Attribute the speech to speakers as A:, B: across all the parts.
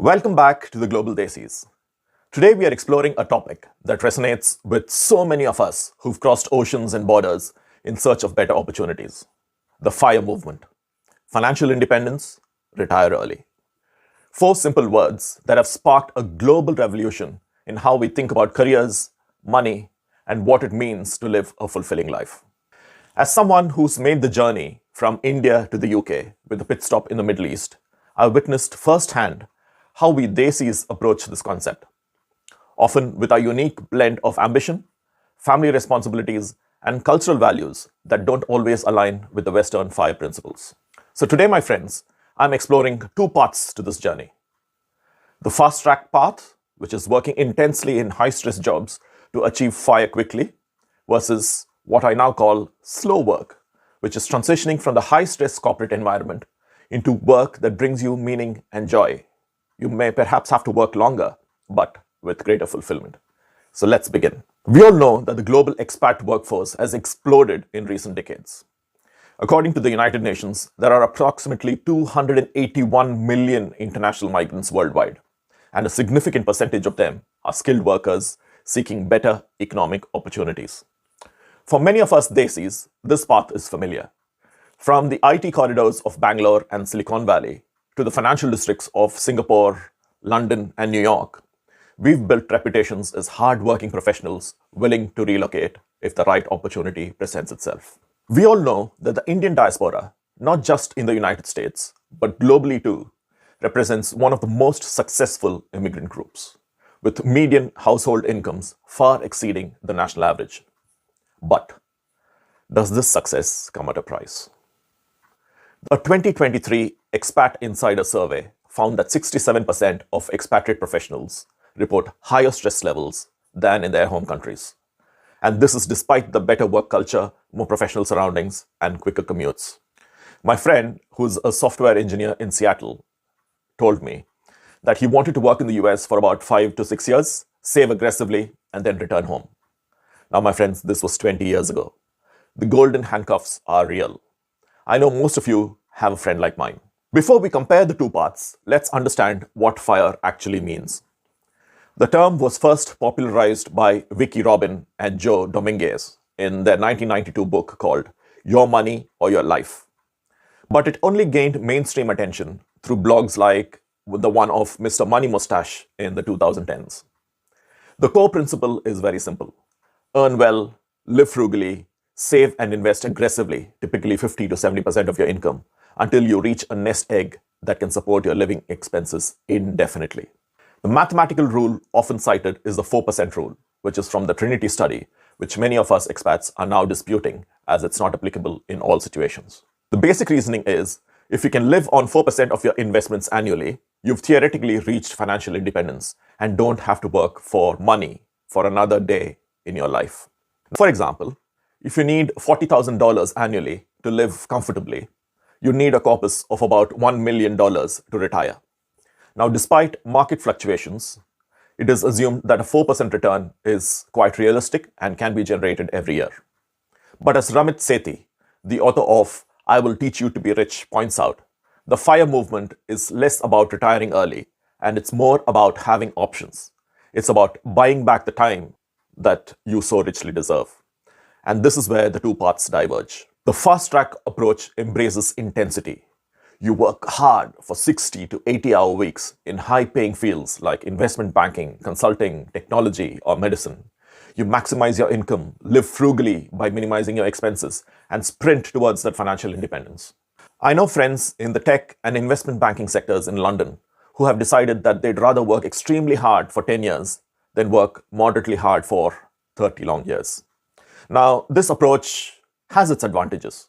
A: Welcome back to the Global Desis. Today we are exploring a topic that resonates with so many of us who've crossed oceans and borders in search of better opportunities. The FIRE movement. Financial independence, retire early. Four simple words that have sparked a global revolution in how we think about careers, money, and what it means to live a fulfilling life. As someone who's made the journey from India to the UK with a pit stop in the Middle East, I've witnessed firsthand how we Desis approach this concept, often with our unique blend of ambition, family responsibilities, and cultural values that don't always align with the Western FIRE principles. So today, my friends, I'm exploring two paths to this journey. The fast-track path, which is working intensely in high-stress jobs to achieve FIRE quickly, versus what I now call slow work, which is transitioning from the high-stress corporate environment into work that brings you meaning and joy. You may perhaps have to work longer, but with greater fulfillment. So let's begin. We all know that the global expat workforce has exploded in recent decades. According to the United Nations, there are approximately 281 million international migrants worldwide, and a significant percentage of them are skilled workers seeking better economic opportunities. For many of us Desis, this path is familiar. From the IT corridors of Bangalore and Silicon Valley to the financial districts of Singapore, London, and New York, we've built reputations as hard-working professionals willing to relocate if the right opportunity presents itself. We all know that the Indian diaspora, not just in the United States, but globally too, represents one of the most successful immigrant groups, with median household incomes far exceeding the national average. But does this success come at a price? A 2023 Expat Insider survey found that 67% of expatriate professionals report higher stress levels than in their home countries. And this is despite the better work culture, more professional surroundings, and quicker commutes. My friend, who's a software engineer in Seattle, told me that he wanted to work in the US for about 5 to 6 years, save aggressively, and then return home. Now, my friends, this was 20 years ago. The golden handcuffs are real. I know most of you have a friend like mine. Before we compare the two paths, let's understand what FIRE actually means. The term was first popularized by Vicky Robin and Joe Dominguez in their 1992 book called Your Money or Your Life. But it only gained mainstream attention through blogs like the one of Mr. Money Mustache in the 2010s. The core principle is very simple. Earn well, live frugally, save and invest aggressively, typically 50 to 70% of your income, until you reach a nest egg that can support your living expenses indefinitely. The mathematical rule often cited is the 4% rule, which is from the Trinity study, which many of us expats are now disputing as it's not applicable in all situations. The basic reasoning is, if you can live on 4% of your investments annually, you've theoretically reached financial independence and don't have to work for money for another day in your life. For example, if you need $40,000 annually to live comfortably, you need a corpus of about $1 million to retire. Now, despite market fluctuations, it is assumed that a 4% return is quite realistic and can be generated every year. But as Ramit Sethi, the author of I Will Teach You to Be Rich, points out, the FIRE movement is less about retiring early, and it's more about having options. It's about buying back the time that you so richly deserve. And this is where the two paths diverge. The fast-track approach embraces intensity. You work hard for 60 to 80-hour weeks in high-paying fields like investment banking, consulting, technology, or medicine. You maximize your income, live frugally by minimizing your expenses, and sprint towards that financial independence. I know friends in the tech and investment banking sectors in London who have decided that they'd rather work extremely hard for 10 years than work moderately hard for 30 long years. Now, this approach has its advantages.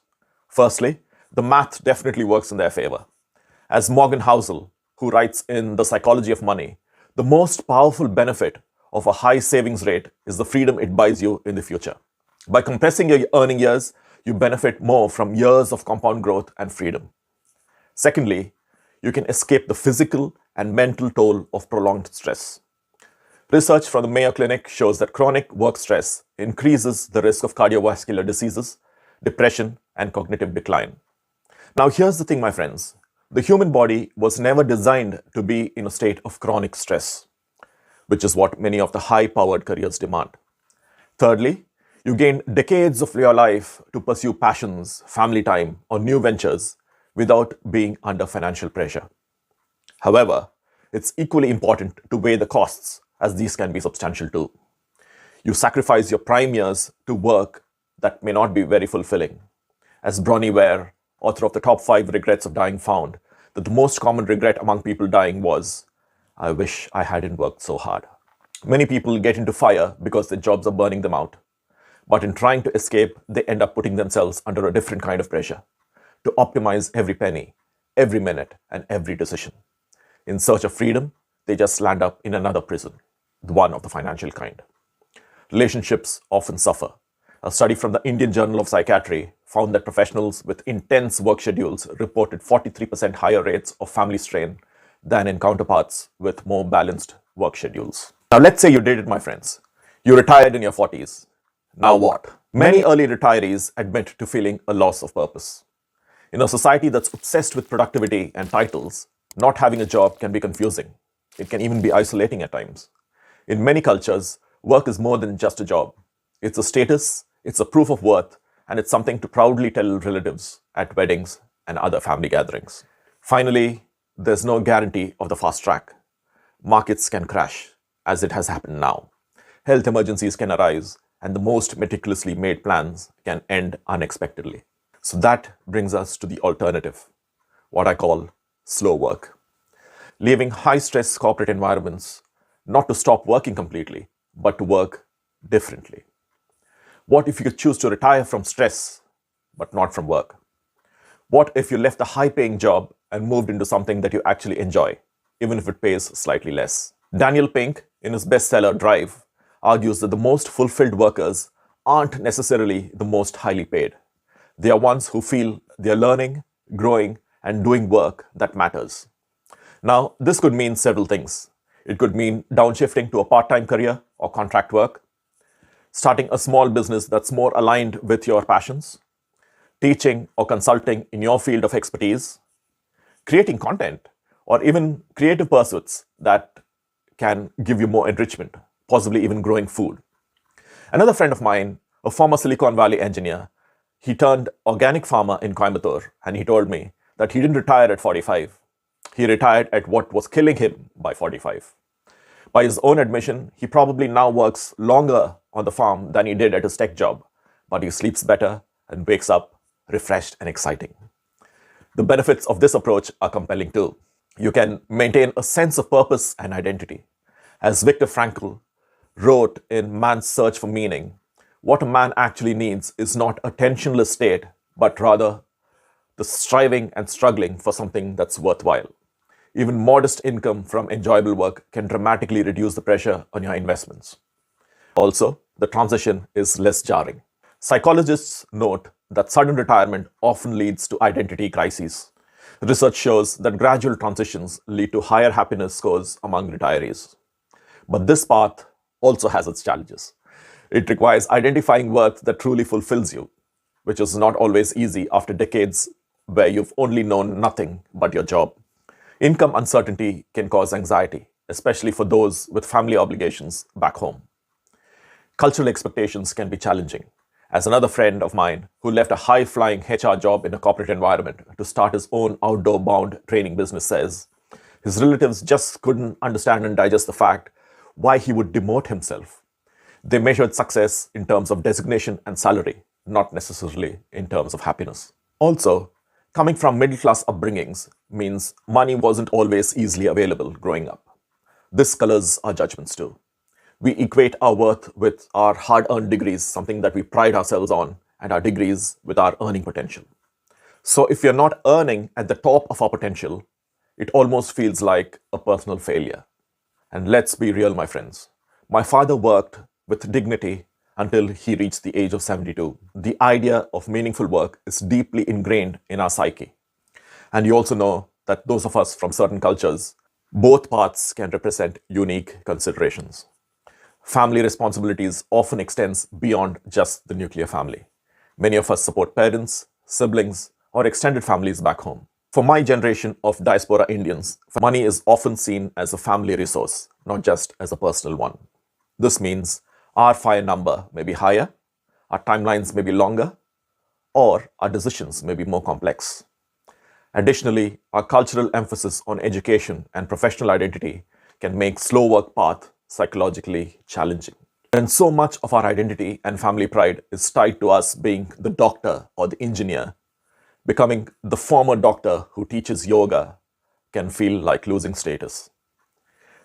A: Firstly, the math definitely works in their favor. As Morgan Housel, who writes in The Psychology of Money, the most powerful benefit of a high savings rate is the freedom it buys you in the future. By compressing your earning years, you benefit more from years of compound growth and freedom. Secondly, you can escape the physical and mental toll of prolonged stress. Research from the Mayo Clinic shows that chronic work stress increases the risk of cardiovascular diseases, depression, and cognitive decline. Now, here's the thing, my friends. The human body was never designed to be in a state of chronic stress, which is what many of the high-powered careers demand. Thirdly, you gain decades of your life to pursue passions, family time, or new ventures without being under financial pressure. However, it's equally important to weigh the costs, as these can be substantial too. You sacrifice your prime years to work that may not be very fulfilling. As Bronnie Ware, author of the Top 5 Regrets of Dying, found that the most common regret among people dying was, "I wish I hadn't worked so hard." Many people get into fire because their jobs are burning them out. But in trying to escape, they end up putting themselves under a different kind of pressure to optimize every penny, every minute, and every decision. In search of freedom, they just land up in another prison, the one of the financial kind. Relationships often suffer. A study from the Indian Journal of Psychiatry found that professionals with intense work schedules reported 43% higher rates of family strain than in counterparts with more balanced work schedules. Now, let's say you did it, my friends. You retired in your 40s. Now what? Many early retirees admit to feeling a loss of purpose. In a society that's obsessed with productivity and titles, not having a job can be confusing. It can even be isolating at times. In many cultures, work is more than just a job. It's a status, it's a proof of worth, and it's something to proudly tell relatives at weddings and other family gatherings. Finally, there's no guarantee of the fast track. Markets can crash, as it has happened now. Health emergencies can arise, and the most meticulously made plans can end unexpectedly. So that brings us to the alternative, what I call slow work. Leaving high-stress corporate environments, not to stop working completely, but to work differently. What if you could choose to retire from stress, but not from work? What if you left a high-paying job and moved into something that you actually enjoy, even if it pays slightly less? Daniel Pink, in his bestseller Drive, argues that the most fulfilled workers aren't necessarily the most highly paid. They are ones who feel they are learning, growing, and doing work that matters. Now, this could mean several things. It could mean downshifting to a part-time career or contract work, starting a small business that's more aligned with your passions, teaching or consulting in your field of expertise, creating content, or even creative pursuits that can give you more enrichment, possibly even growing food. Another friend of mine, a former Silicon Valley engineer, he turned organic farmer in Coimbatore, and he told me that he didn't retire at 45. He retired at what was killing him by 45. By his own admission, he probably now works longer on the farm than he did at his tech job, but he sleeps better and wakes up refreshed and exciting. The benefits of this approach are compelling too. You can maintain a sense of purpose and identity. As Viktor Frankl wrote in Man's Search for Meaning, what a man actually needs is not a tensionless state, but rather the striving and struggling for something that's worthwhile. Even modest income from enjoyable work can dramatically reduce the pressure on your investments. Also, the transition is less jarring. Psychologists note that sudden retirement often leads to identity crises. Research shows that gradual transitions lead to higher happiness scores among retirees. But this path also has its challenges. It requires identifying work that truly fulfills you, which is not always easy after decades where you've only known nothing but your job. Income uncertainty can cause anxiety, especially for those with family obligations back home. Cultural expectations can be challenging. As another friend of mine who left a high-flying HR job in a corporate environment to start his own outdoor-bound training business says, his relatives just couldn't understand and digest the fact why he would demote himself. They measured success in terms of designation and salary, not necessarily in terms of happiness. Also, coming from middle-class upbringings means money wasn't always easily available growing up. This colors our judgments too. We equate our worth with our hard-earned degrees, something that we pride ourselves on, and our degrees with our earning potential. So if you're not earning at the top of our potential, it almost feels like a personal failure. And let's be real, my friends. My father worked with dignity until he reached the age of 72. The idea of meaningful work is deeply ingrained in our psyche. And you also know that those of us from certain cultures, both paths can represent unique considerations. Family responsibilities often extends beyond just the nuclear family. Many of us support parents, siblings, or extended families back home. For my generation of diaspora Indians, money is often seen as a family resource, not just as a personal one. This means our FIRE number may be higher, our timelines may be longer, or our decisions may be more complex. Additionally, our cultural emphasis on education and professional identity can make slow work path psychologically challenging. And so much of our identity and family pride is tied to us being the doctor or the engineer, becoming the former doctor who teaches yoga can feel like losing status.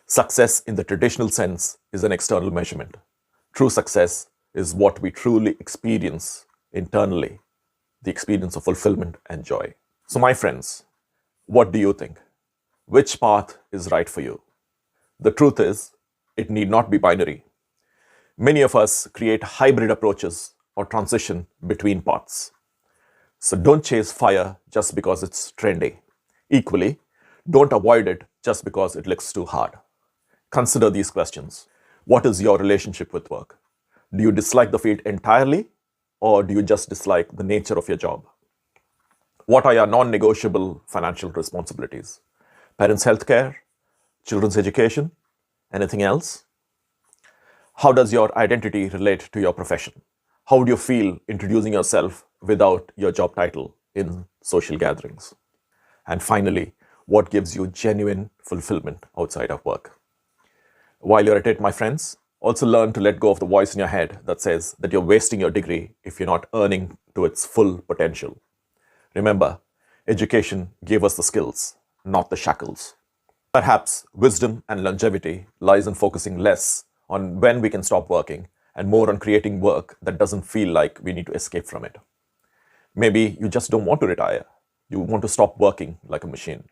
A: Success in the traditional sense is an external measurement. True success is what we truly experience internally, the experience of fulfillment and joy. So my friends, what do you think? Which path is right for you? The truth is, it need not be binary. Many of us create hybrid approaches or transition between paths. So don't chase FIRE just because it's trendy. Equally, don't avoid it just because it looks too hard. Consider these questions. What is your relationship with work? Do you dislike the field entirely, or do you just dislike the nature of your job? What are your non-negotiable financial responsibilities? Parents' healthcare? Children's education? Anything else? How does your identity relate to your profession? How would you feel introducing yourself without your job title in social gatherings? And finally, what gives you genuine fulfillment outside of work? While you're at it, my friends, also learn to let go of the voice in your head that says that you're wasting your degree if you're not earning to its full potential. Remember, education gave us the skills, not the shackles. Perhaps wisdom and longevity lies in focusing less on when we can stop working and more on creating work that doesn't feel like we need to escape from it. Maybe you just don't want to retire. You want to stop working like a machine.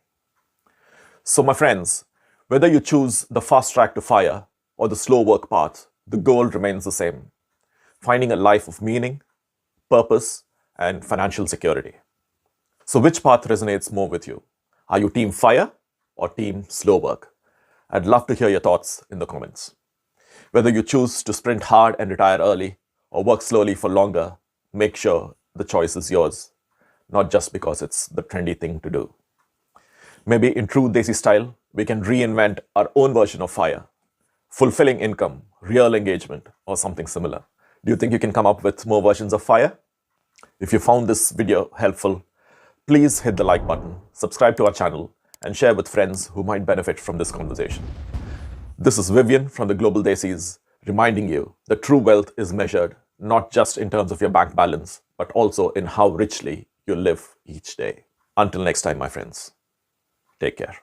A: So my friends, whether you choose the fast track to FIRE or the slow work path, the goal remains the same: finding a life of meaning, purpose, and financial security. So which path resonates more with you? Are you team FIRE or team slow work? I'd love to hear your thoughts in the comments. Whether you choose to sprint hard and retire early or work slowly for longer, make sure the choice is yours, not just because it's the trendy thing to do. Maybe in true Desi style, we can reinvent our own version of FIRE: fulfilling income, real engagement, or something similar. Do you think you can come up with more versions of FIRE? If you found this video helpful, please hit the like button, subscribe to our channel, and share with friends who might benefit from this conversation. This is Vivian from the Global Desis, reminding you that true wealth is measured not just in terms of your bank balance, but also in how richly you live each day. Until next time, my friends, take care.